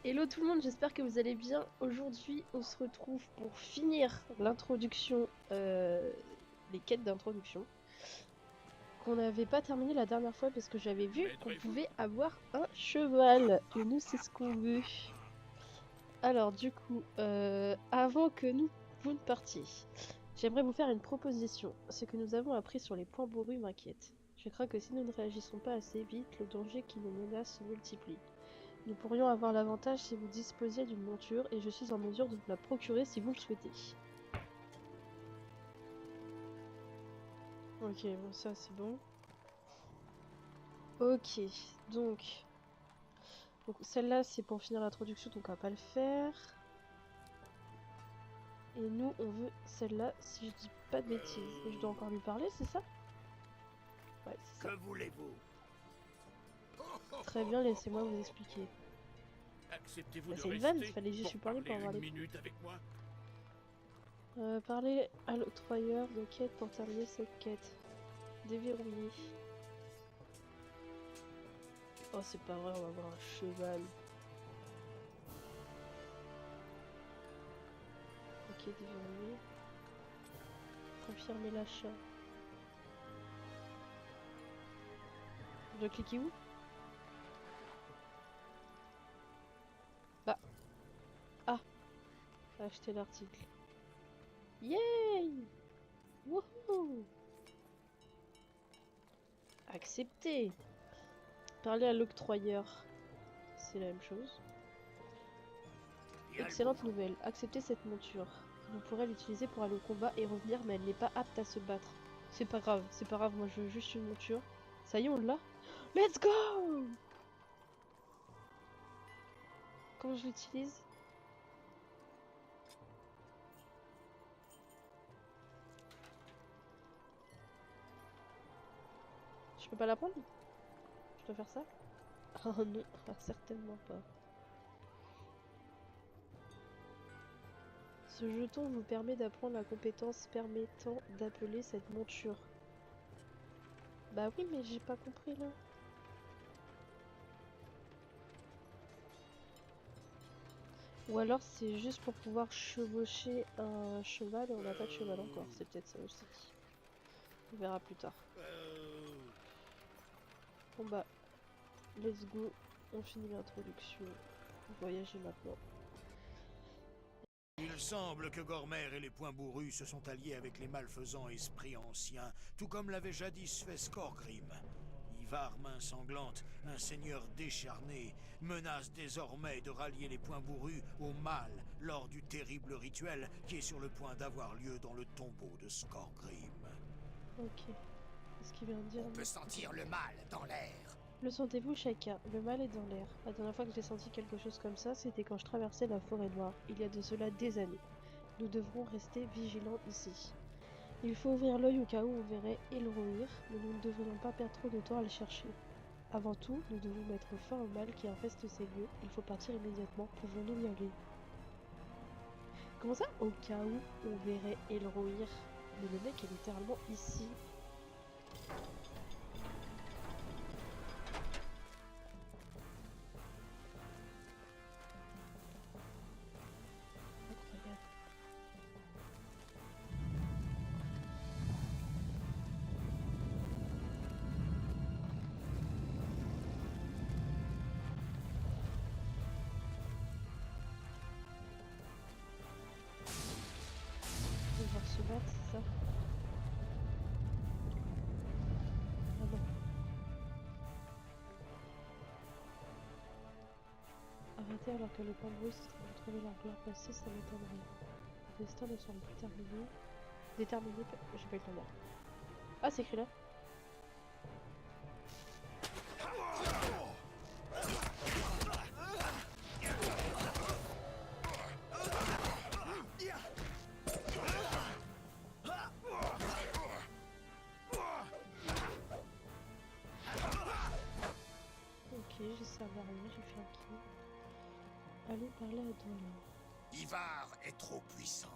Hello tout le monde, j'espère que vous allez bien. Aujourd'hui, on se retrouve pour finir l'introduction, les quêtes d'introduction, qu'on n'avait pas terminé la dernière fois parce que j'avais vu qu'on M'aiderez-vous? pouvait avoir un cheval. Et nous, c'est ce qu'on veut. Alors du coup, avant que vous ne partiez, j'aimerais vous faire une proposition. Ce que nous avons appris sur les points bourrus m'inquiète. Je crains que si nous ne réagissons pas assez vite, le danger qui nous menace se multiplie. Nous pourrions avoir l'avantage si vous disposiez d'une monture et je suis en mesure de vous la procurer si vous le souhaitez. Ok, bon ça c'est bon. Ok, donc celle-là c'est pour finir l'introduction donc on va pas le faire. Et nous on veut celle-là si je dis pas de bêtises. Et je dois encore lui parler, c'est ça? Ouais, c'est ça. Que voulez-vous? Très bien, laissez-moi vous expliquer. Acceptez-vous Bah, de c'est une vanne, rester fallait juste pour lui parler parler pour avoir une les points. minute avec moi? Parler à l'octroyeur de quête pour terminer cette quête. Déverrouiller. Oh c'est pas vrai, on va avoir un cheval. Ok, déverrouiller. Confirmer l'achat. Je dois cliquer où? Bah, ah, acheter l'article. Yay! Wouhou! Accepter! Parler à l'octroyeur. C'est la même chose. Il y a le Excellente boulot. nouvelle. Acceptez cette monture. Vous pourrez l'utiliser pour aller au combat et revenir, mais elle n'est pas apte à se battre. C'est pas grave, moi je veux juste une monture. Ça y est, on l'a? Let's go! Comment je l'utilise? Je peux pas la prendre? Je dois faire ça? Oh non, certainement pas. Ce jeton vous permet d'apprendre la compétence permettant d'appeler cette monture. Bah oui, mais j'ai pas compris là. Ou alors c'est juste pour pouvoir chevaucher un cheval et on n'a pas de cheval encore. C'est peut-être ça aussi. On verra plus tard. Bon bah, let's go. On finit l'introduction. Voyager maintenant. Il semble que Gormer et les points bourrus se sont alliés avec les malfaisants esprits anciens, tout comme l'avait jadis fait Skorgrim. Ivar Main Sanglante, un seigneur décharné, menace désormais de rallier les points bourrus au mal lors du terrible rituel qui est sur le point d'avoir lieu dans le tombeau de Skorgrim. Ok. Qu'est-ce qu'il vient de dire On peut lui? sentir le mal dans l'air. Le sentez-vous chacun? Le mal est dans l'air. La dernière fois que j'ai senti quelque chose comme ça, c'était quand je traversais la forêt noire, il y a de cela des années. Nous devrons rester vigilants ici. Il faut ouvrir l'œil au cas où on verrait Elrohir, mais nous ne devrions pas perdre trop de temps à le chercher. Avant tout, nous devons mettre fin au mal qui infeste ces lieux. Il faut partir immédiatement. Pouvons-nous y aller? Comment ça? Au cas où on verrait Elrohir. Mais le mec est littéralement ici. Incroyable. Devoir se battre, c'est ça? Ah non. Arrêter alors que le camp brûle, c'est pour retrouver leur gloire passée, ça m'étonnerait. Le destin ne semble plus terminé. Déterminé, j'ai pas eu le temps de lire. Ah, c'est écrit là. Ok, j'ai servi à rien, j'ai fait un kill. Allez parler à Dwalin. Ivar est trop puissant.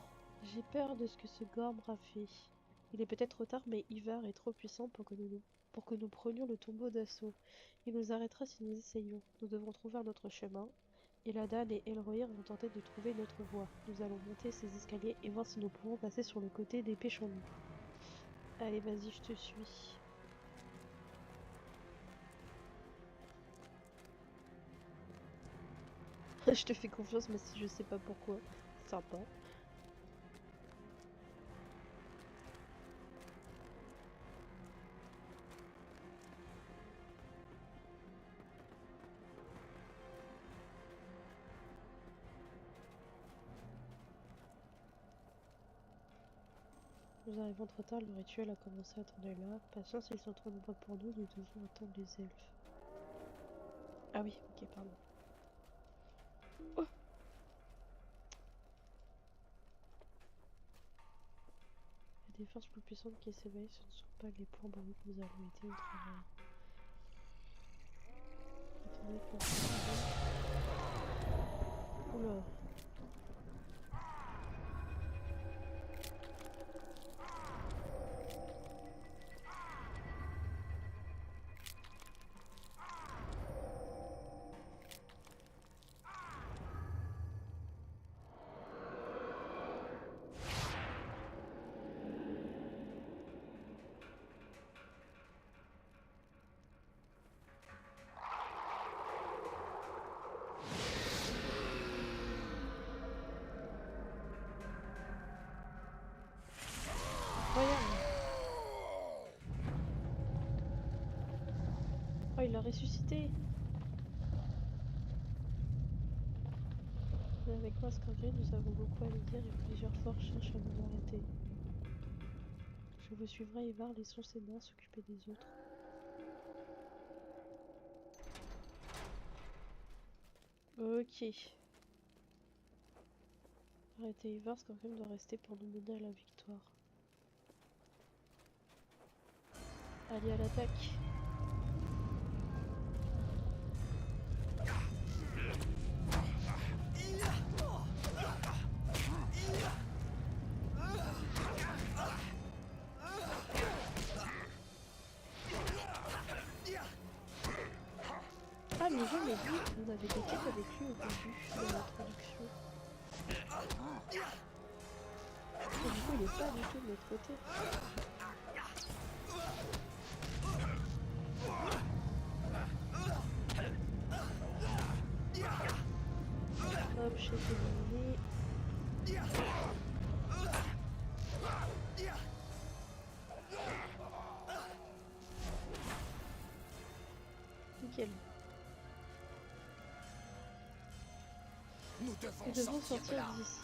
J'ai peur de ce que ce Gorm a fait. Il est peut-être trop tard, mais Ivar est trop puissant pour que nous prenions le tombeau d'assaut. Il nous arrêtera si nous essayons. Nous devrons trouver un autre chemin. Eladan et Elrohir vont tenter de trouver notre voie. Nous allons monter ces escaliers et voir si nous pouvons passer sur le côté dépêchons-nous. Allez, vas-y, je te suis. Je te fais confiance, mais si je sais pas pourquoi. Sympa. Nous arrivons trop tard, le rituel a commencé, attendez-là. Patience, ils sont trop nombreux pour nous, nous devons attendre les elfes. Ah oui, ok, pardon. Oh, il y a des forces plus puissantes qui s'éveillent, ce ne sont pas les points bourrus que nous avons été au travail. Attendez que le... Oula. Incroyable. Oh, il l'a ressuscité. Mais avec moi, Scorpion, nous avons beaucoup à nous dire et plusieurs forces cherchent à nous arrêter. Je vous suivrai, Ivar, laissons ces nains s'occuper des autres. Ok. Arrêtez Ivar, Scorpion doit rester pour nous mener à la victoire. Allez, à l'attaque. Ah, mais je l'ai dit, on avait des quêtes avec lui au début de l'introduction. Et du coup, il est pas du tout de notre côté. Hop, chef éliminé. Nickel. Nous Nous devons devons sortir de sortir là. d'ici.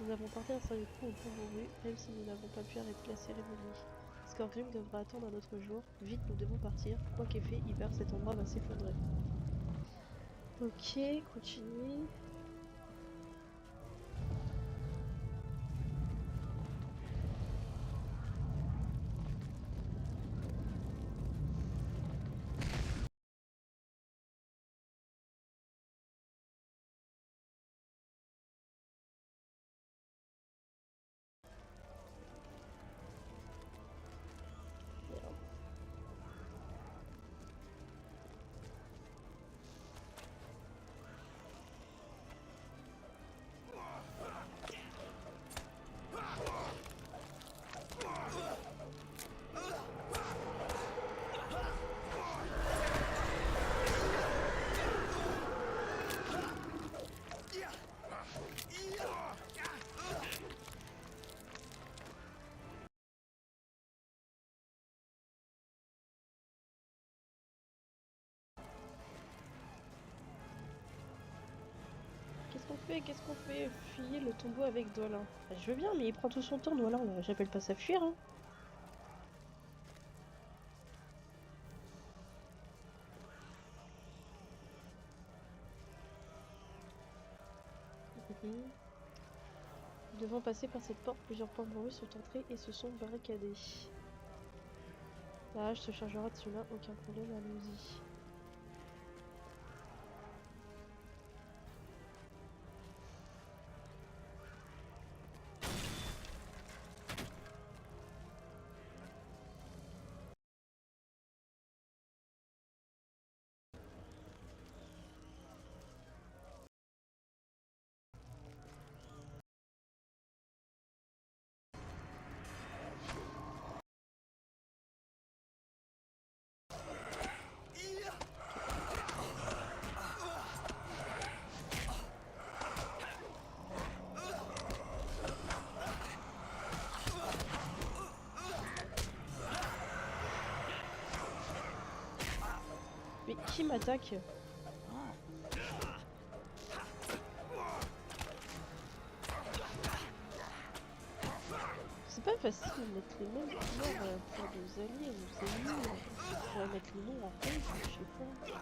Nous avons porté un sérieux coup au pauvre rue, même si nous n'avons pas pu arrêter la cérémonie. Scorpion devra attendre un autre jour. Vite, nous devons partir. Quoi qu'ait fait, Ivar, cet endroit va s'effondrer. Ok, continuez. Merde. Qu'est-ce qu'on fait? Qu'est-ce qu'on fait? Fuyez le tombeau avec Dwalin. Bah, je veux bien, mais il prend tout son temps, Dwalin, là. J'appelle pas ça fuir, hein. Mhm. Nous devons passer par cette porte. Plusieurs points bourrus sont entrés et se sont barricadés. La hache se chargera de cela, aucun problème, allons-y. qui m'attaque? C'est pas facile de mettre les mêmes couleurs pour nos alliés ou nos ennemis. On pourrait mettre les noms en rouge, je sais pas.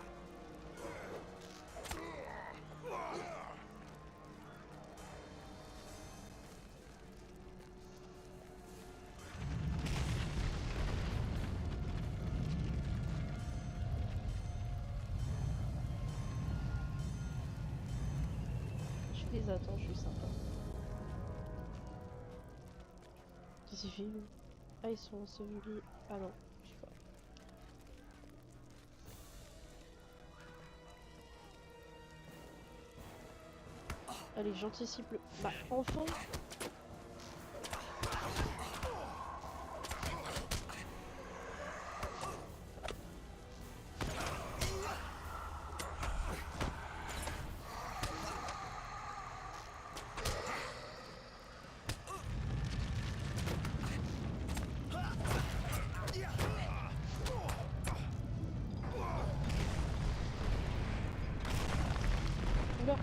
Je les attends, je suis sympa. Qu'est-ce qu'ils font? Ah, ils sont ensevelis. Ah non, je sais pas. Allez, j'anticipe le... Bah, enfin! Oula!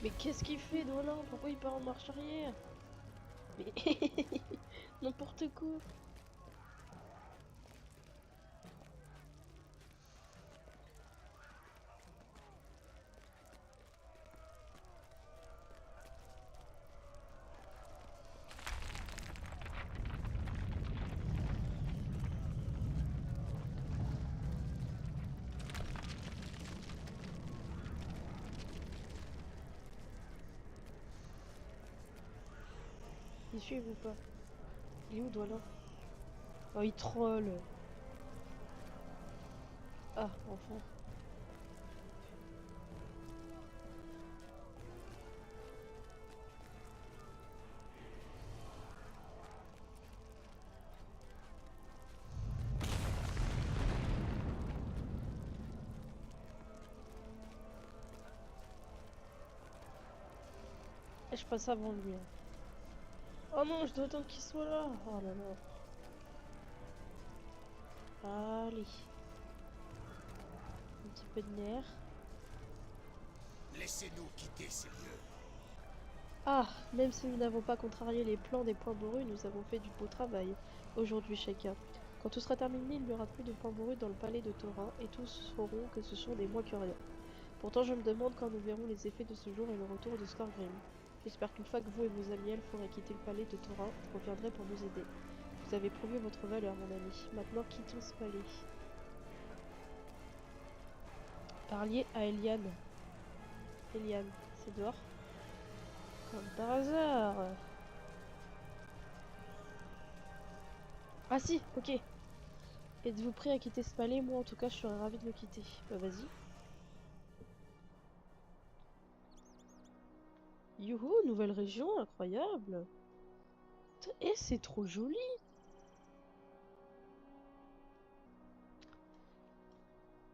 Mais qu'est-ce qu'il fait, Dolin? Pourquoi il part en marche arrière? Mais n'importe quoi. Ils suivent ou pas? Il est où, Dolin? Oh, il troll. Ah, enfin. Et je passe avant lui. Hein. Oh non, je dois attendre qu'il soit là. Oh là là. Allez. Un petit peu de nerf. Laissez-nous quitter ces lieux. Ah, même si nous n'avons pas contrarié les plans des points bourrus, nous avons fait du beau travail aujourd'hui chacun. Quand tout sera terminé, il n'y aura plus de points bourrus dans le palais de Thorin et tous sauront que ce sont des moins que rien. Pourtant, je me demande quand nous verrons les effets de ce jour et le retour de Skorgrim. J'espère qu'une fois que vous et vos amis elfes aurez quitté le palais de Thorin, vous reviendrez pour nous aider. Vous avez prouvé votre valeur, mon ami. Maintenant, quittons ce palais. Parliez à Eliane. Eliane, c'est dehors? Comme par hasard. Ah si, ok. Êtes-vous prêt à quitter ce palais? Moi, en tout cas, je serais ravie de le quitter. Bah, vas-y. Youhou, nouvelle région, incroyable. Et c'est trop joli.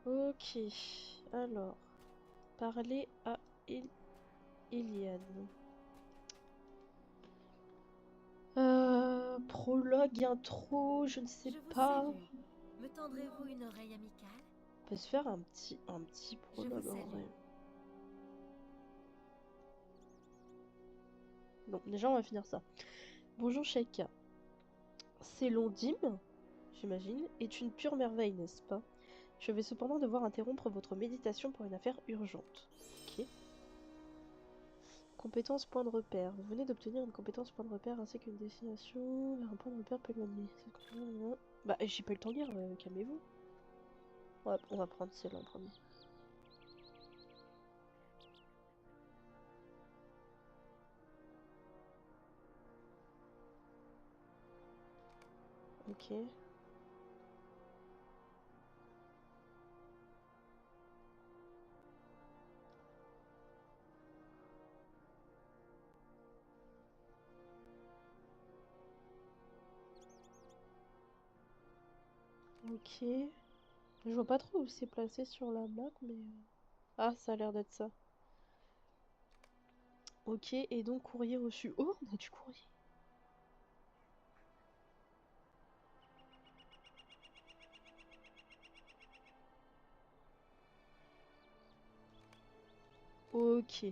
Ok, alors, parler à Eliane. Prologue, intro, je ne sais Je vous pas. salue. Me tendrez-vous une oreille amicale? On peut se faire un petit prologue en salue. vrai. Bon, déjà on va finir ça. Bonjour Sheikah. C'est Londim, j'imagine, est une pure merveille, n'est-ce pas? Je vais cependant devoir interrompre votre méditation pour une affaire urgente. Ok. Compétence point de repère. Vous venez d'obtenir une compétence point de repère ainsi qu'une destination vers un point de repère peu éloigné. Bah, j'ai pas eu le temps de lire, calmez-vous. On va prendre celle-là en premier. Ok. Ok. Je vois pas trop où c'est placé sur la map, mais... Ah, ça a l'air d'être ça. Ok, et donc courrier reçu. Oh, on a du courrier. Ok.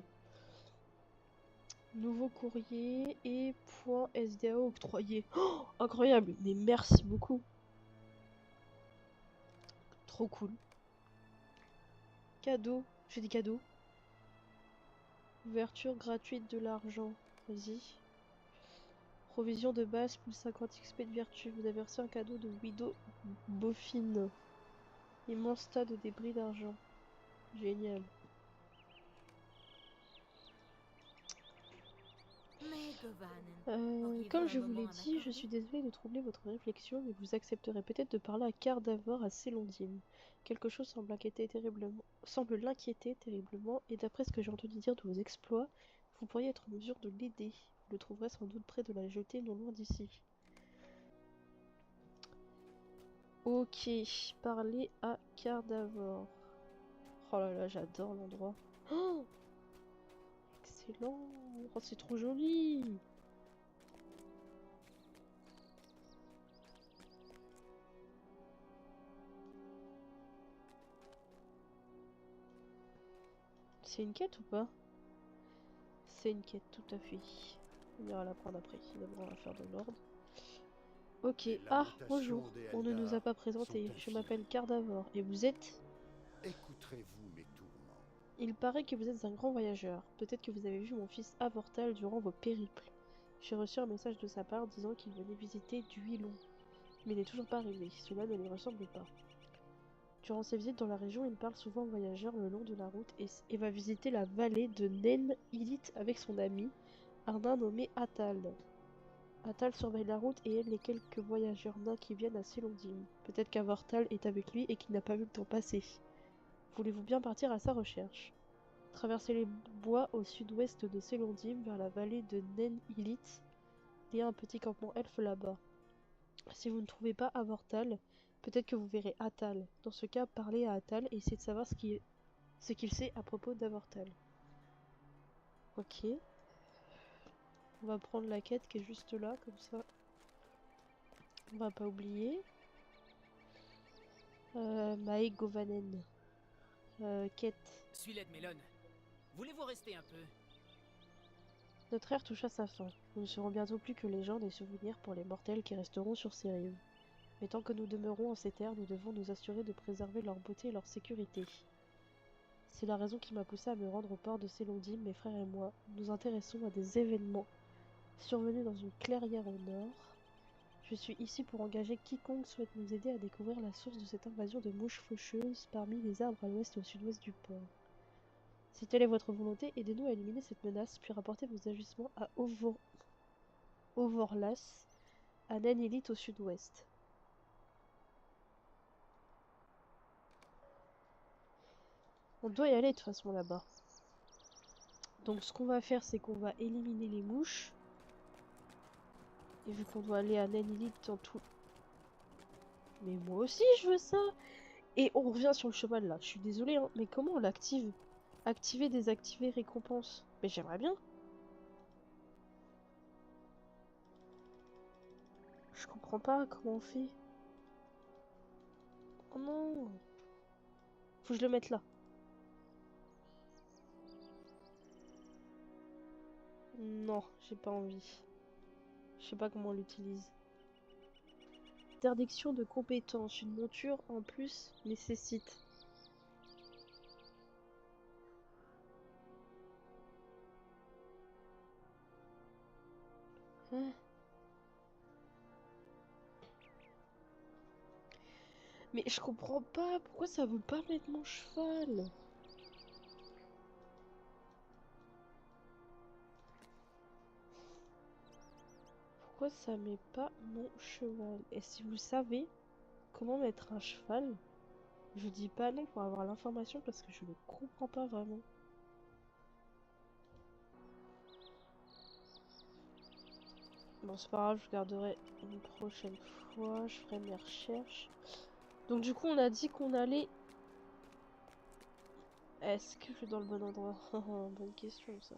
Nouveau courrier et point SDA octroyé. Oh, incroyable, mais merci beaucoup. Trop cool. Cadeau. J'ai des cadeaux. Ouverture gratuite de l'argent. Vas-y. Provision de base plus 50 XP de vertu. Vous avez reçu un cadeau de Widow Boffin. Immense tas de débris d'argent. Génial. Mais Govanen, auriez-vous Comme un je vous moment l'ai à dit, je m'accorder? suis désolée de troubler votre réflexion, mais vous accepterez peut-être de parler à Cardavor à Célondine. Quelque chose semble l'inquiéter terriblement, et d'après ce que j'ai entendu dire de vos exploits, vous pourriez être en mesure de l'aider. Vous le trouverez sans doute près de la jetée, non loin d'ici. Ok, parler à Cardavor. Oh là là, j'adore l'endroit. Oh, excellent. Oh, c'est trop joli. C'est une quête ou pas? C'est une quête, tout à fait. On ira la prendre après. D'abord, on va faire de l'ordre. Ok. Les Ah, lamentations bonjour. des On ne nous a Eldar pas sont présenté. Je infinies. m'appelle Cardavor. Et vous êtes? Écouterez-vous mes tourments? Il paraît que vous êtes un grand voyageur. Peut-être que vous avez vu mon fils Avortal durant vos périples. J'ai reçu un message de sa part disant qu'il venait visiter Duilon. Mais il n'est toujours pas arrivé. Cela ne lui ressemble pas. Durant ses visites dans la région, il parle souvent aux voyageurs le long de la route et va visiter la vallée de Nen Ilit avec son ami, un nain nommé Atal. Atal surveille la route et aide les quelques voyageurs nains qui viennent à Célondine. Peut-être qu'Avortal est avec lui et qu'il n'a pas vu le temps passer. Voulez-vous bien partir à sa recherche? Traversez les bois au sud-ouest de Célondine vers la vallée de Nen Ilit. Il y a un petit campement elfe là-bas. Si vous ne trouvez pas Avortal, peut-être que vous verrez Atal. Dans ce cas, parlez à Atal et essayez de savoir ce qu'il sait à propos d'Avortal. Ok. On va prendre la quête qui est juste là, comme ça. On va pas oublier. Mae Govanen. Quête. Suilette Melon, voulez-vous rester un peu? Notre ère touche à sa fin. Nous ne serons bientôt plus que légendes et souvenirs pour les mortels qui resteront sur ces rives. Mais tant que nous demeurons en ces terres, nous devons nous assurer de préserver leur beauté et leur sécurité. C'est la raison qui m'a poussé à me rendre au port de Célondine. Mes frères et moi nous intéressons à des événements survenus dans une clairière au nord. Je suis ici pour engager quiconque souhaite nous aider à découvrir la source de cette invasion de mouches faucheuses parmi les arbres à l'ouest et au sud-ouest du port. Si telle est votre volonté, aidez-nous à éliminer cette menace, puis rapportez vos agissements à Ovorlas, à Nanilit au sud-ouest. On doit y aller de toute façon là-bas. Donc ce qu'on va faire, c'est qu'on va éliminer les mouches. Et vu qu'on doit aller à Nanilit dans tout... Mais moi aussi je veux ça. Et on revient sur le cheval là. Je suis désolée, hein, mais comment on l'active? Activer, désactiver, récompense. Mais j'aimerais bien. Je comprends pas comment on fait. Oh non. Faut que je le mette là. Non, j'ai pas envie. Je sais pas comment on l'utilise. Interdiction de compétence. Une monture en plus nécessite. Hein? Mais je comprends pas. Pourquoi ça veut pas mettre mon cheval? Pourquoi ça met pas mon cheval? Et si vous savez comment mettre un cheval, je dis pas non pour avoir l'information parce que je ne comprends pas vraiment. Bon, c'est pas grave, je garderai une prochaine fois, je ferai mes recherches. Donc du coup, on a dit qu'on allait... Est-ce que je suis dans le bon endroit? Bonne question, ça.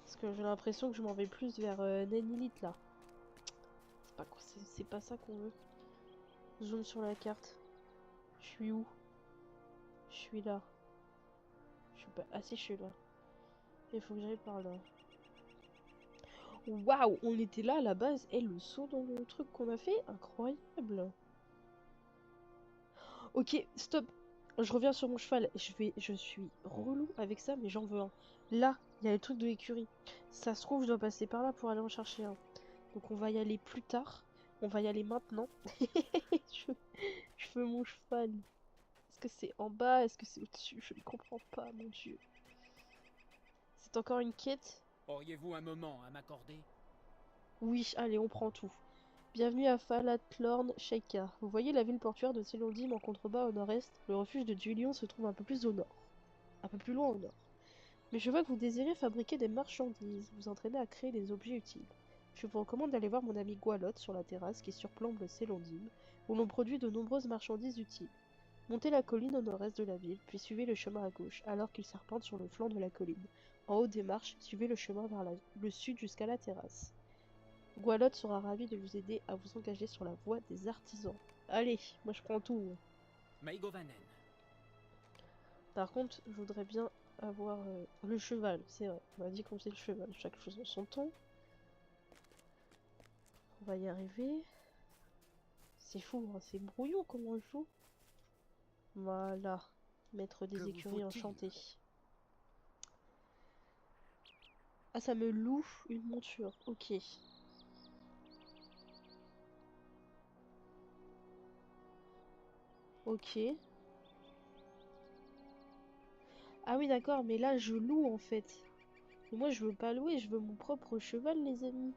Parce que j'ai l'impression que je m'en vais plus vers Nenilith, là. C'est pas ça qu'on veut. Zoom sur la carte. Je suis où? Je suis là. Je suis pas... Ah si, je suis là. Il faut que j'aille par là. Waouh, on était là à la base. Et le saut dans le truc qu'on a fait, incroyable. Ok, stop. Je reviens sur mon cheval. Je suis relou avec ça, mais j'en veux un. Là, il y a le truc de l'écurie. Ça se trouve, je dois passer par là pour aller en chercher un. Donc on va y aller plus tard. On va y aller maintenant. je veux mon cheval. Est-ce que c'est en bas? Est-ce que c'est au-dessus? Je ne comprends pas, mon dieu. C'est encore une quête? Auriez-vous un moment à m'accorder? Oui, allez, on prend tout. Bienvenue à Falatlorn Sheikah. Vous voyez la ville portuaire de Célondim en contrebas au nord-est. Le refuge de Dulion se trouve un peu plus au nord. Un peu plus loin au nord. Mais je vois que vous désirez fabriquer des marchandises. Vous entraînez à créer des objets utiles. Je vous recommande d'aller voir mon ami Gualotte sur la terrasse qui surplombe le Célondim, où l'on produit de nombreuses marchandises utiles. Montez la colline au nord-est de la ville, puis suivez le chemin à gauche, alors qu'il serpente sur le flanc de la colline. En haut des marches, suivez le chemin vers le sud jusqu'à la terrasse. Gualotte sera ravi de vous aider à vous engager sur la voie des artisans. Allez, moi je prends tout. Maïgovanen. Par contre, je voudrais bien avoir le cheval, c'est vrai. On m'a dit qu'on faisait le cheval, chaque chose en son temps. On va y arriver. C'est fou, hein, c'est brouillon comment on joue. Voilà, maître des écuries enchanté. Ah, ça me loue une monture, ok. Ok. Ah oui, d'accord, mais là je loue en fait. Et moi je veux pas louer, je veux mon propre cheval, les amis.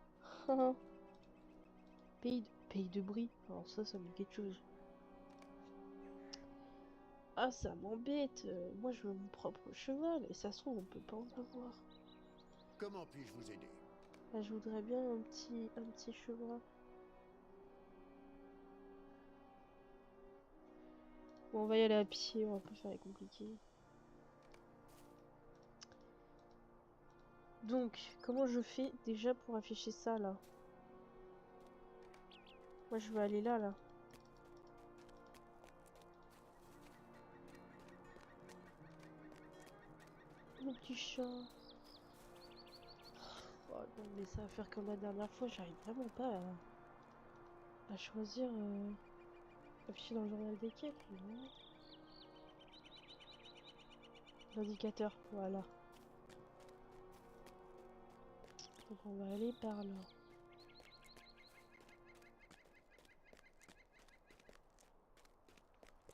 Pays de bris. Alors ça me dit quelque chose. Ah, ça m'embête. Moi je veux mon propre cheval. Et ça se trouve, on peut pas en avoir. Comment puis-je vous aider? Ah, je voudrais bien un petit cheval. Bon, on va y aller à pied, on va pas faire les compliqués. Donc, comment je fais déjà pour afficher ça là? Moi je veux aller là, là. Mon petit chat. Oh non, mais ça va faire comme la dernière fois, j'arrive vraiment pas à choisir afficher dans le journal des quêtes. L'indicateur, voilà. Donc on va aller par là.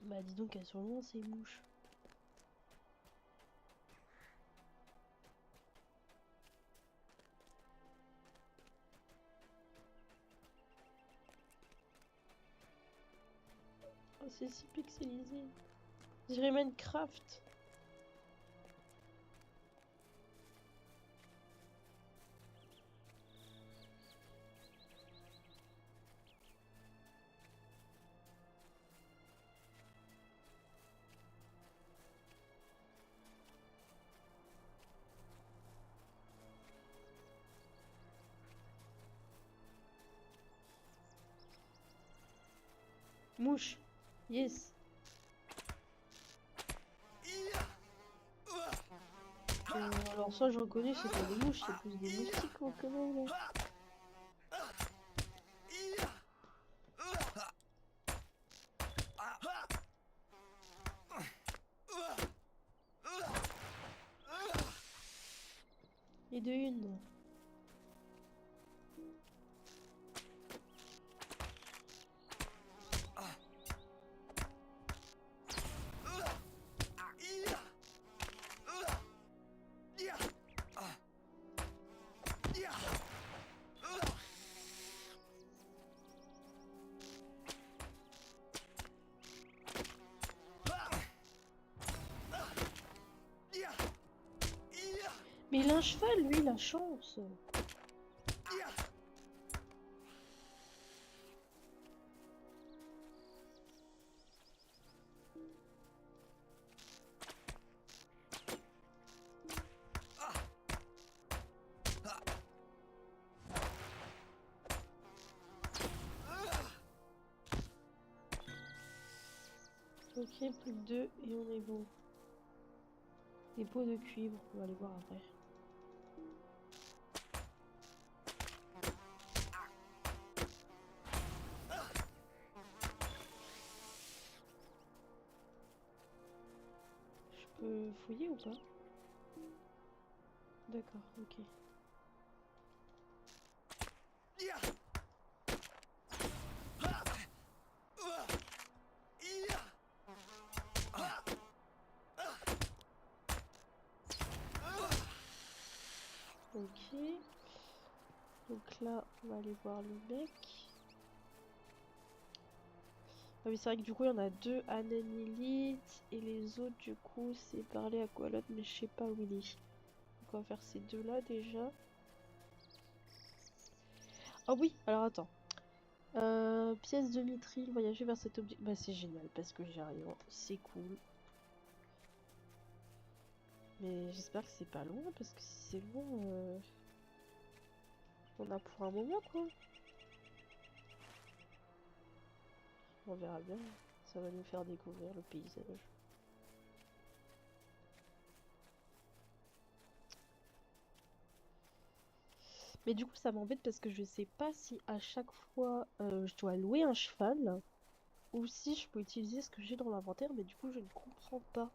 Bah dis donc, elles sont loin ces mouches. Oh, c'est si pixelisé. Je dirais Minecraft. Mouche. Yes. Alors ça je reconnais, c'est pas des mouches, c'est plus des moustiques quand même là. Et de une. Mais il a un cheval, lui, la chance. Ok, plus que 2 et on est bon. Des pots de cuivre, on va les voir après. Je peux fouiller ou pas? D'accord, ok. Ok. Donc là, on va aller voir le mec. Ah oui, c'est vrai que du coup, il y en a 2 Ananilith et les autres, du coup, c'est parler à quoi l'autre, mais je sais pas où il est. Donc on va faire ces 2-là déjà. Ah oui, alors attends. Pièce de mithril, voyager vers cet objet. Bah c'est génial parce que j'y arrive, c'est cool. Mais j'espère que c'est pas loin parce que si c'est loin, on a pour un moment quoi. On verra bien, ça va nous faire découvrir le paysage. Mais du coup ça m'embête parce que je sais pas si à chaque fois je dois louer un cheval ou si je peux utiliser ce que j'ai dans l'inventaire, mais du coup je ne comprends pas.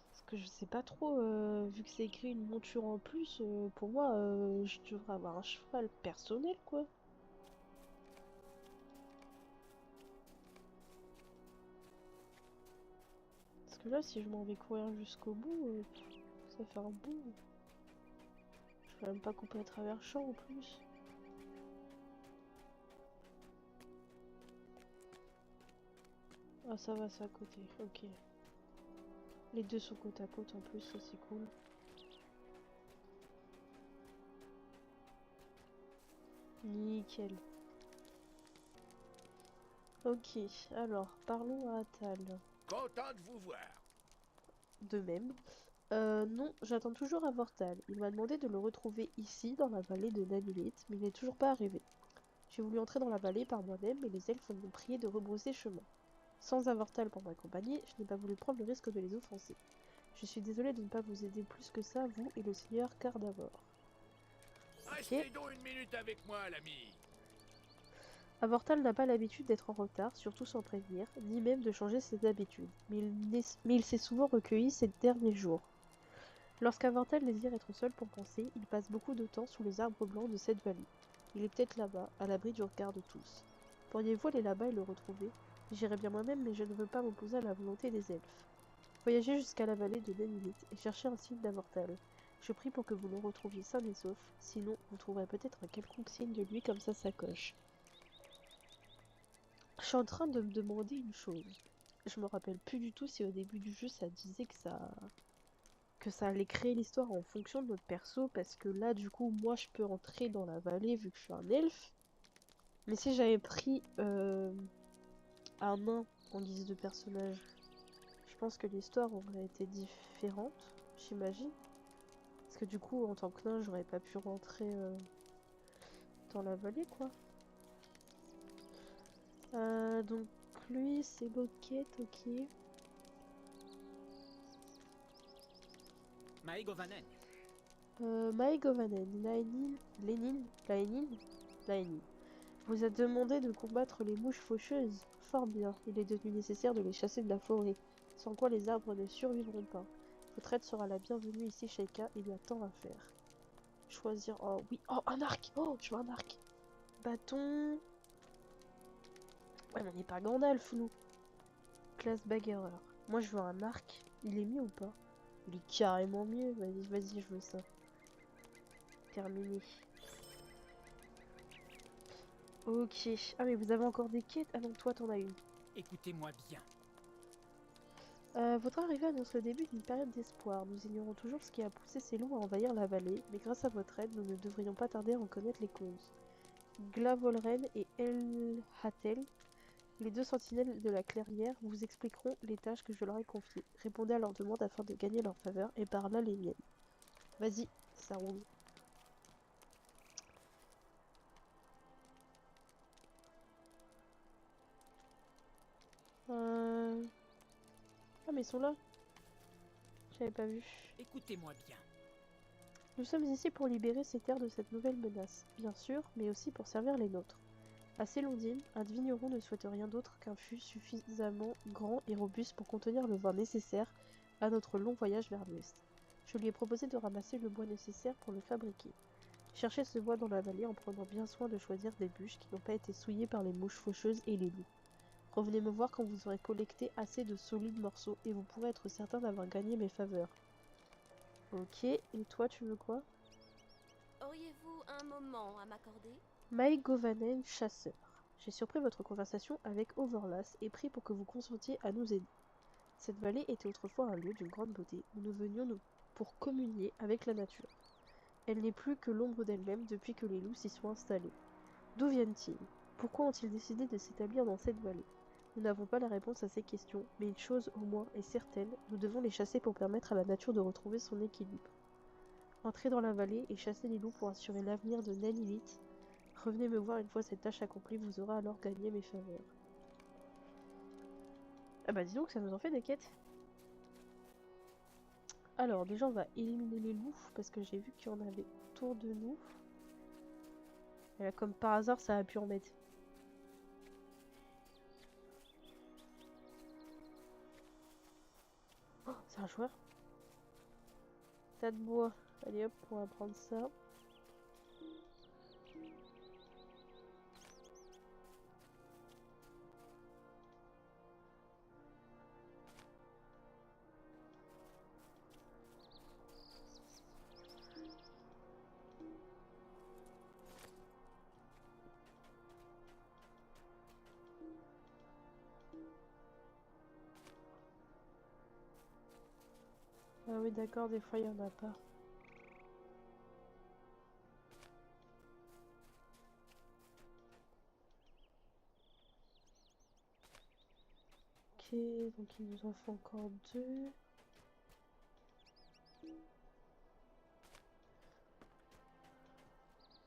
Parce que je sais pas trop, vu que c'est écrit une monture en plus, pour moi je devrais avoir un cheval personnel quoi. Parce que là si je m'en vais courir jusqu'au bout, ça fait un bout. Je vais même pas couper à travers le champ en plus. Ah ça va, c'est à côté, ok. Les deux sont côte à côte en plus, ça c'est cool. Nickel. Ok, alors parlons à Atal. Content de vous voir. De même. Non, j'attends toujours à Vortal. Il m'a demandé de le retrouver ici, dans la vallée de Nanilith, mais il n'est toujours pas arrivé. J'ai voulu entrer dans la vallée par moi-même, mais les elfes m'ont prié de rebrousser chemin. Sans Avortal pour m'accompagner, je n'ai pas voulu prendre le risque de les offenser. Je suis désolée de ne pas vous aider plus que ça, vous et le seigneur Cardavor. Restez donc une minute avec moi, l'ami. Avortal n'a pas l'habitude d'être en retard, surtout sans prévenir, ni même de changer ses habitudes, mais il s'est souvent recueilli ces derniers jours. Lorsqu'Avortal désire être seul pour penser, il passe beaucoup de temps sous les arbres blancs de cette vallée. Il est peut-être là-bas, à l'abri du regard de tous. Pourriez-vous aller là-bas et le retrouver? J'irai bien moi-même, mais je ne veux pas m'opposer à la volonté des elfes. Voyagez jusqu'à la vallée de Nanilith et cherchez un signe d'Avortal. Je prie pour que vous le retrouviez sain et sauf, sinon vous trouverez peut-être un quelconque signe de lui comme sa sacoche. Je suis en train de me demander une chose. Je me rappelle plus du tout si au début du jeu ça disait que ça allait créer l'histoire en fonction de notre perso, parce que là du coup moi je peux entrer dans la vallée vu que je suis un elfe. Mais si j'avais pris un nain en guise de personnage, je pense que l'histoire aurait été différente, j'imagine. Parce que du coup en tant que nain j'aurais pas pu rentrer dans la vallée quoi. Donc lui c'est Boquette, ok. Maegovanen. Maegovanen, Laenin vous a demandé de combattre les mouches faucheuses. Fort bien, il est devenu nécessaire de les chasser de la forêt, sans quoi les arbres ne survivront pas. Votre aide sera la bienvenue ici, Sheikah, il y a tant à faire. Choisir, oh oui, oh un arc, oh je veux un arc. Bâton. Ouais mais on n'est pas Gandalf nous. Classe bagarreur. Moi je veux un arc, il est mieux ou pas? Il est carrément mieux, vas-y je veux ça. Terminé. Ok. Ah mais vous avez encore des quêtes? Ah non, toi t'en as une. Écoutez-moi bien. Votre arrivée annonce le début d'une période d'espoir. Nous ignorons toujours ce qui a poussé ces loups à envahir la vallée, mais grâce à votre aide, nous ne devrions pas tarder à en connaître les causes. Glavolren et Elhatel, les deux sentinelles de la clairière, vous expliqueront les tâches que je leur ai confiées. Répondez à leurs demandes afin de gagner leur faveur, et par là les miennes. Vas-y, ça roule. Ah mais ils sont là. J'avais pas vu. Écoutez-moi bien. Nous sommes ici pour libérer ces terres de cette nouvelle menace, bien sûr, mais aussi pour servir les nôtres. À Célondine, un vigneron ne souhaite rien d'autre qu'un fût suffisamment grand et robuste pour contenir le vin nécessaire à notre long voyage vers l'ouest. Je lui ai proposé de ramasser le bois nécessaire pour le fabriquer. Cherchez ce bois dans la vallée en prenant bien soin de choisir des bûches qui n'ont pas été souillées par les mouches faucheuses et les loups. Revenez me voir quand vous aurez collecté assez de solides morceaux et vous pourrez être certain d'avoir gagné mes faveurs. Ok, et toi tu veux quoi? Auriez-vous un moment à m'accorder? Maï Govanen, chasseur. J'ai surpris votre conversation avec Overlas et prie pour que vous consentiez à nous aider. Cette vallée était autrefois un lieu d'une grande beauté où nous venions pour communier avec la nature. Elle n'est plus que l'ombre d'elle-même depuis que les loups s'y sont installés. D'où viennent-ils? Pourquoi ont-ils décidé de s'établir dans cette vallée? Nous n'avons pas la réponse à ces questions, mais une chose au moins est certaine, nous devons les chasser pour permettre à la nature de retrouver son équilibre. Entrez dans la vallée et chassez les loups pour assurer l'avenir de Nanilith. Revenez me voir une fois cette tâche accomplie, vous aurez alors gagné mes faveurs. Ah bah dis donc, ça nous en fait des quêtes. Alors déjà on va éliminer les loups, parce que j'ai vu qu'il y en avait autour de nous. Et là comme par hasard ça a pu en mettre. Oh, c'est un joueur. Tas de bois. Allez hop, on va prendre ça. Ah oui d'accord, des fois il y en a pas. Ok, donc il nous en faut encore 2.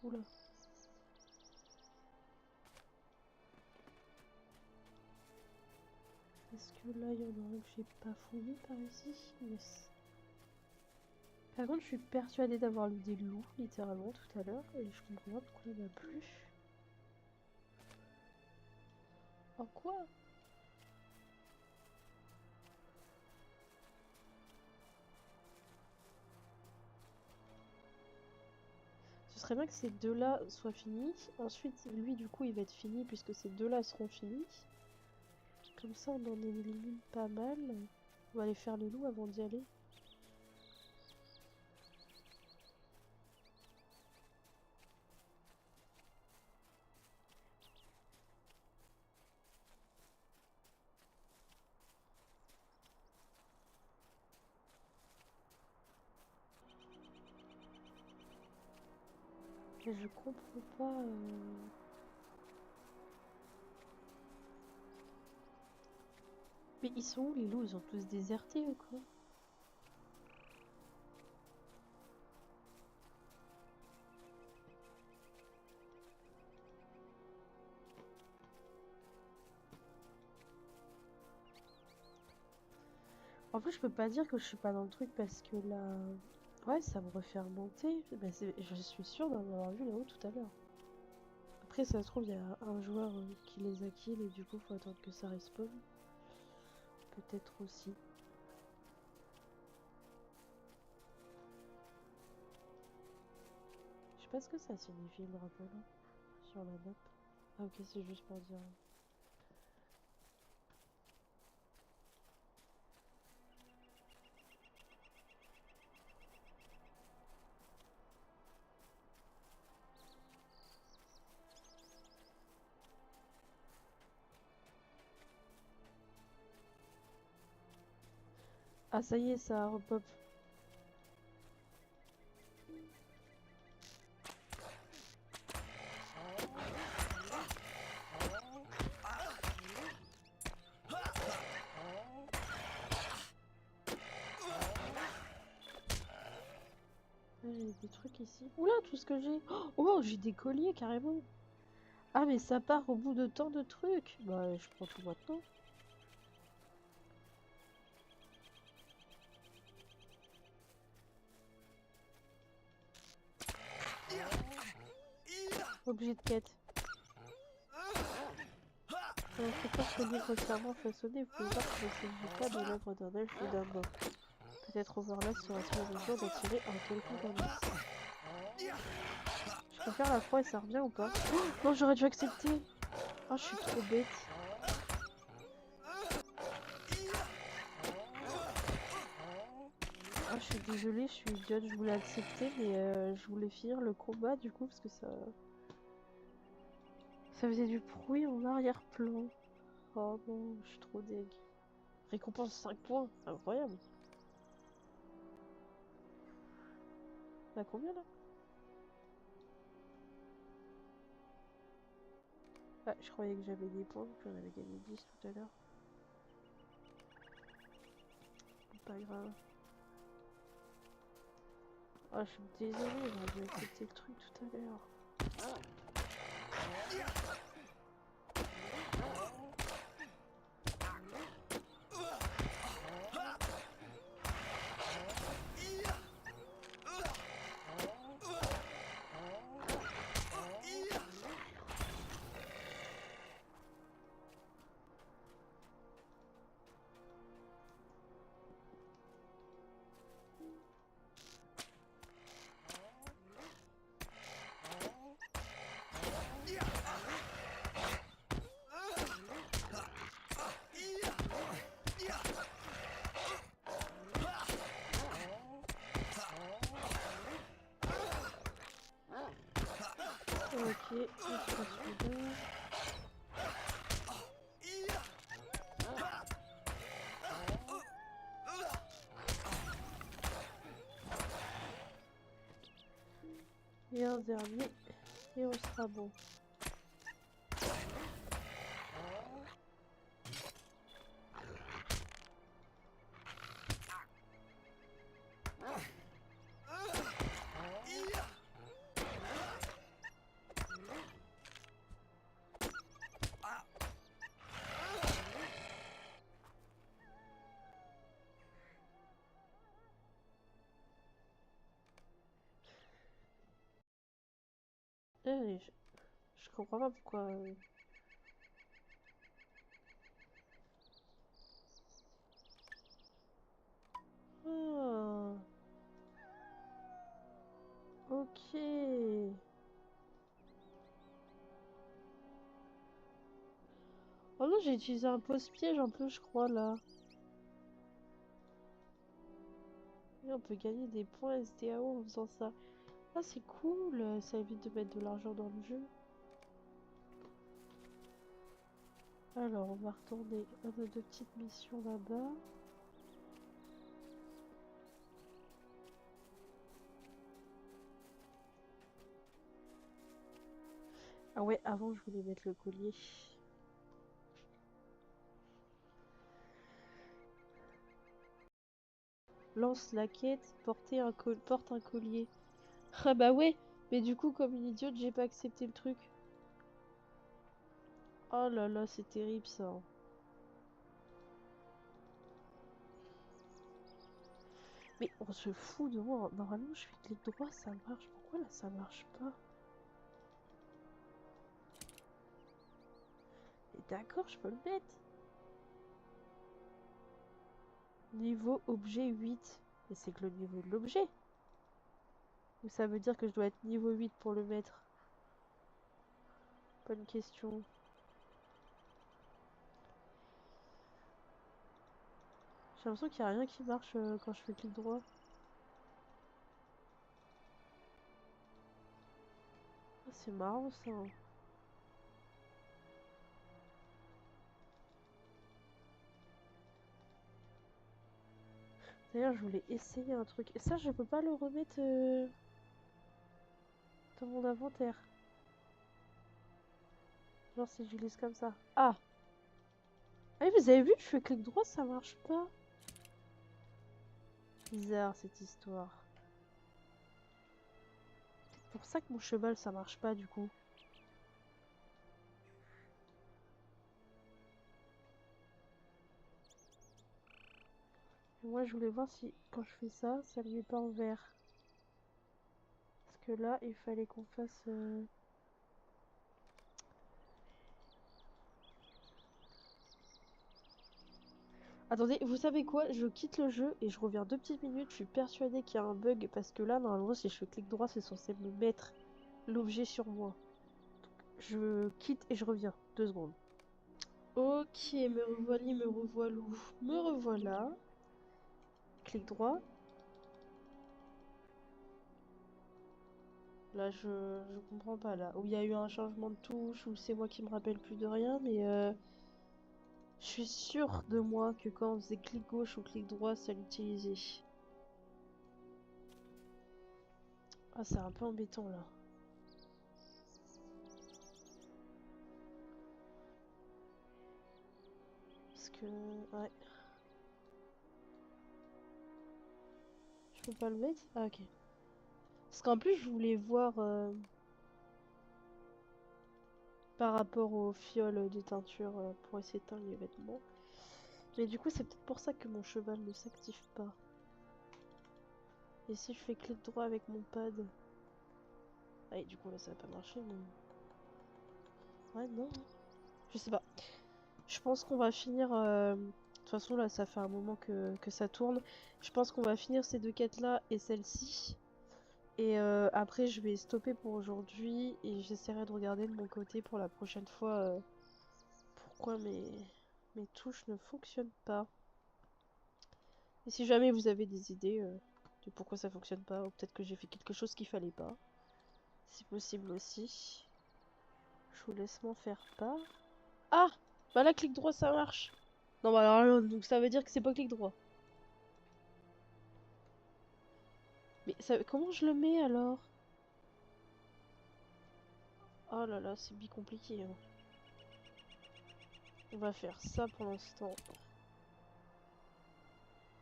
Oula. Est-ce que là il y en a un que j'ai pas fouillé par ici? Yes. Par contre je suis persuadée d'avoir lu des loups littéralement tout à l'heure et je comprends pas pourquoi il n'y en a plus. En quoi? Ce serait bien que ces deux-là soient finis. Ensuite, lui, du coup, il va être fini puisque ces deux-là seront finis. Comme ça, on en élimine pas mal. On va aller faire les loups avant d'y aller. Et je comprends pas... Mais ils sont où les loups? Ils ont tous déserté ou quoi? En plus, je peux pas dire que je suis pas dans le truc parce que là... Ouais, ça me refait remonter. Bah, je suis sûre d'en avoir vu là-haut tout à l'heure. Après, ça se trouve, il y a un joueur qui les a kills et du coup, faut attendre que ça respawn. Peut-être aussi. Je sais pas ce que ça signifie le drapeau là, sur la map. Ah ok, c'est juste pour dire... Ah ça y est, ça repop. J'ai des trucs ici. Oula, tout ce que j'ai. Oh, j'ai des colliers carrément. Ah, mais ça part au bout de tant de trucs. Bah, je prends tout maintenant. Objet de quête. Dans le secteur collier grossièrement façonné, vous pouvez voir qu'il ne s'agit pas de l'œuvre d'un elfe ou d'un nain. Peut-être Overlast sera-t-il en mesure d'en tirer un quelconque indice. Je peux faire la croix et ça revient ou pas? Oh, non, j'aurais dû accepter. Oh, je suis trop bête. Ah, je suis désolée, je suis idiote, je voulais accepter, mais je voulais finir le combat du coup parce que ça faisait du bruit en arrière-plan. Oh non, je suis trop deg. Récompense 5 points, c'est incroyable. On a combien là? Ah, je croyais que j'avais des points, j'en avais gagné 10 tout à l'heure. Pas grave. Ah, je suis désolée, j'aurais dû accepter le truc tout à l'heure. Ok, je passe celui-là. Et un dernier, et on sera bon. Eh, je comprends pas pourquoi. Ah, ok. Oh non, j'ai utilisé un pose-piège en plus, je crois, là. Et on peut gagner des points SDAO en faisant ça. Ah, c'est cool, ça évite de mettre de l'argent dans le jeu. Alors, on va retourner à nos deux petites missions là-bas. Ah ouais, avant, je voulais mettre le collier. Lance la quête, porte un collier. Ah bah ouais, mais du coup, comme une idiote, j'ai pas accepté le truc. Oh là là, c'est terrible ça. Mais on se fout de moi. Normalement, je fais clic droit, ça marche. Pourquoi là, ça marche pas? Mais d'accord, je peux le mettre. Niveau objet 8. Mais c'est que le niveau de l'objet. Ou ça veut dire que je dois être niveau 8 pour le mettre? Bonne question. J'ai l'impression qu'il n'y a rien qui marche quand je fais clic droit. Ah, c'est marrant ça. D'ailleurs, je voulais essayer un truc. Et ça, je peux pas le remettre dans mon inventaire. Genre si je glisse comme ça. Ah! Ah oui, vous avez vu, je fais clic droit, ça marche pas. Bizarre cette histoire. C'est pour ça que mon cheval ça marche pas du coup. Et moi je voulais voir si quand je fais ça, ça le met pas en vert. Parce que là, il fallait qu'on fasse... Attendez, vous savez quoi? Je quitte le jeu et je reviens 2 petites minutes. Je suis persuadée qu'il y a un bug parce que là, normalement, si je fais clic droit, c'est censé me mettre l'objet sur moi. Je quitte et je reviens. 2 secondes. Ok, me revoilà, me revoilà. Me revoilà. Clic droit. Là, je comprends pas là. Où il y a eu un changement de touche, ou c'est moi qui me rappelle plus de rien, mais je suis sûre de moi que quand on faisait clic gauche ou clic droit, ça l'utilisait. Ah, c'est un peu embêtant là. Parce que... Ouais. Je peux pas le mettre? Ah, ok. Parce qu'en plus, je voulais voir par rapport au fiole de teinture pour essayer de teindre les vêtements. Mais du coup, c'est peut-être pour ça que mon cheval ne s'active pas. Et si je fais clic droit avec mon pad... Ouais, du coup, là, ça va pas marcher, mais... Ouais, non. Je sais pas. Je pense qu'on va finir... De toute façon, là, ça fait un moment que ça tourne. Je pense qu'on va finir ces 2 quêtes-là et celle-ci. Et après, je vais stopper pour aujourd'hui. Et j'essaierai de regarder de mon côté pour la prochaine fois pourquoi mes touches ne fonctionnent pas. Et si jamais vous avez des idées de pourquoi ça fonctionne pas, ou peut-être que j'ai fait quelque chose qu'il fallait pas, c'est possible aussi. Je vous laisse m'en faire part. Ah! Bah là, clic droit, ça marche. Non, bah alors, donc ça veut dire que c'est pas clic droit. Mais ça, comment je le mets alors? Oh là là, c'est compliqué. Hein. On va faire ça pour l'instant.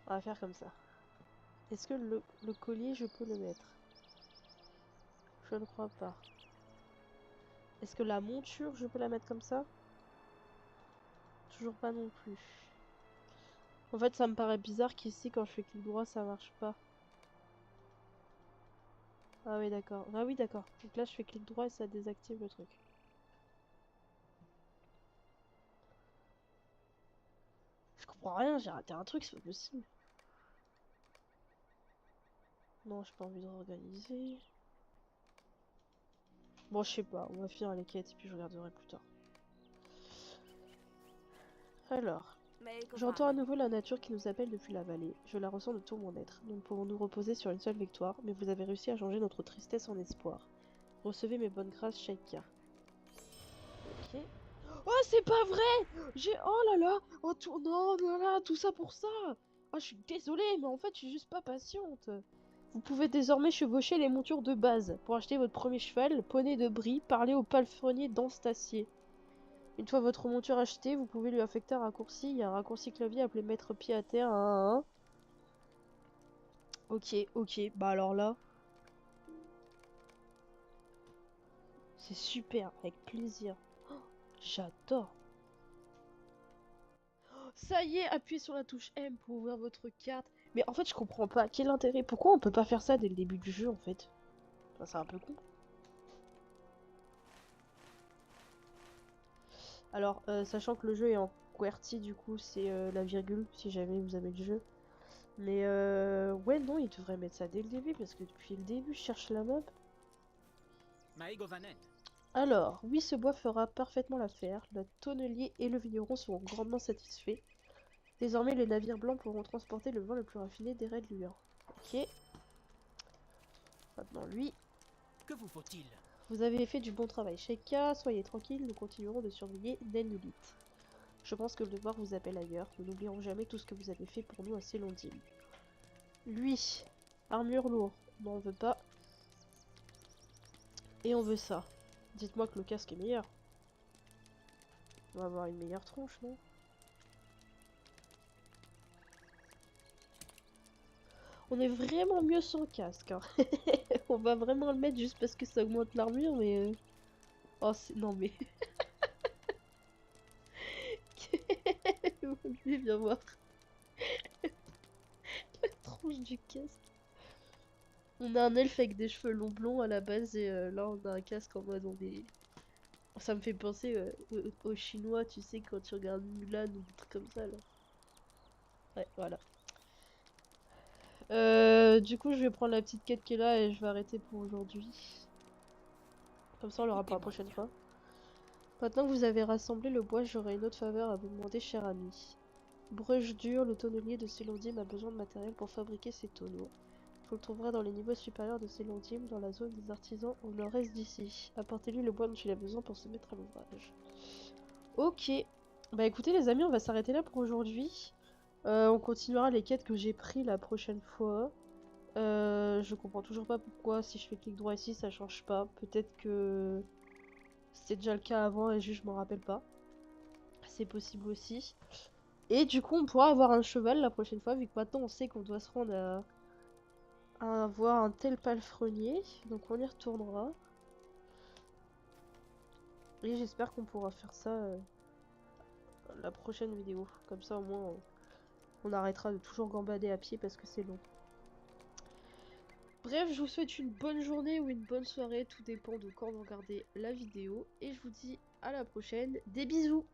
On va faire comme ça. Est-ce que le collier, je peux le mettre? Je ne crois pas. Est-ce que la monture, je peux la mettre comme ça? Toujours pas non plus. En fait, ça me paraît bizarre qu'ici, quand je fais clic droit, ça marche pas. Ah oui, d'accord. Ah oui, d'accord. Donc là, je fais clic droit et ça désactive le truc. Je comprends rien, j'ai raté un truc, c'est pas possible. Non, j'ai pas envie de réorganiser. Bon, je sais pas, on va finir les quêtes et puis je regarderai plus tard. Alors, j'entends à nouveau la nature qui nous appelle depuis la vallée. Je la ressens de tout mon être. Nous ne pouvons nous reposer sur une seule victoire, mais vous avez réussi à changer notre tristesse en espoir. Recevez mes bonnes grâces, Shaika. Ok. Oh, c'est pas vrai! Oh là là! Oh, non, là là, tout ça pour ça! Oh, je suis désolée, mais en fait, je suis juste pas patiente. Vous pouvez désormais chevaucher les montures de base. Pour acheter votre premier cheval, poney de brie, parlez au palefrenier d'Anstacier. Une fois votre monture achetée, vous pouvez lui affecter un raccourci. Il y a un raccourci clavier appelé mettre pied à terre 1. Ok, ok, bah alors là. C'est super, avec plaisir. Oh, j'adore. Oh, ça y est, appuyez sur la touche M pour ouvrir votre carte. Mais en fait, je comprends pas. Quel intérêt? Pourquoi on peut pas faire ça dès le début du jeu en fait? Enfin, c'est un peu con. Alors, sachant que le jeu est en QWERTY, du coup, c'est la virgule, si jamais vous avez le jeu. Mais ouais, non, il devrait mettre ça dès le début, parce que depuis le début, je cherche la map. Maegovanen. Alors, oui, ce bois fera parfaitement l'affaire. Le tonnelier et le vigneron seront grandement satisfaits. Désormais, les navires blancs pourront transporter le vin le plus raffiné des raids luants. Ok. Maintenant, lui. Que vous faut-il? Vous avez fait du bon travail, Sheikah. Soyez tranquille, nous continuerons de surveiller Nennulit. Je pense que le devoir vous appelle ailleurs. Nous n'oublierons jamais tout ce que vous avez fait pour nous à Célondine. Lui, armure lourde, non on veut pas. Et on veut ça. Dites-moi que le casque est meilleur. On va avoir une meilleure tronche, non? On est vraiment mieux sans casque, hein. On va vraiment le mettre juste parce que ça augmente l'armure, mais... Oh, non mais... Lui, viens voir. La tronche du casque. On a un elfe avec des cheveux longs blonds à la base, et là on a un casque en mode on est... Ça me fait penser aux Chinois, tu sais, quand tu regardes Mulan ou des trucs comme ça, là. Ouais, voilà. Du coup, je vais prendre la petite quête qui est là et je vais arrêter pour aujourd'hui. Comme ça, on l'aura pour la prochaine fois. Maintenant que vous avez rassemblé le bois, j'aurai une autre faveur à vous demander, cher ami. Breuche dure, le tonnelier de Célondim a besoin de matériel pour fabriquer ses tonneaux. Vous le trouverez dans les niveaux supérieurs de Célondim, dans la zone des artisans au nord-est d'ici. Apportez-lui le bois dont il a besoin pour se mettre à l'ouvrage. Ok. Bah écoutez les amis, on va s'arrêter là pour aujourd'hui. On continuera les quêtes que j'ai pris la prochaine fois. Je comprends toujours pas pourquoi si je fais clic droit ici ça change pas. Peut-être que c'était déjà le cas avant et juste je m'en rappelle pas. C'est possible aussi. Et du coup on pourra avoir un cheval la prochaine fois vu que maintenant on sait qu'on doit se rendre à voir un tel palefrenier. Donc on y retournera. Et j'espère qu'on pourra faire ça la prochaine vidéo. Comme ça au moins on arrêtera de toujours gambader à pied parce que c'est long. Bref, je vous souhaite une bonne journée ou une bonne soirée, tout dépend de quand vous regardez la vidéo. Et je vous dis à la prochaine, des bisous!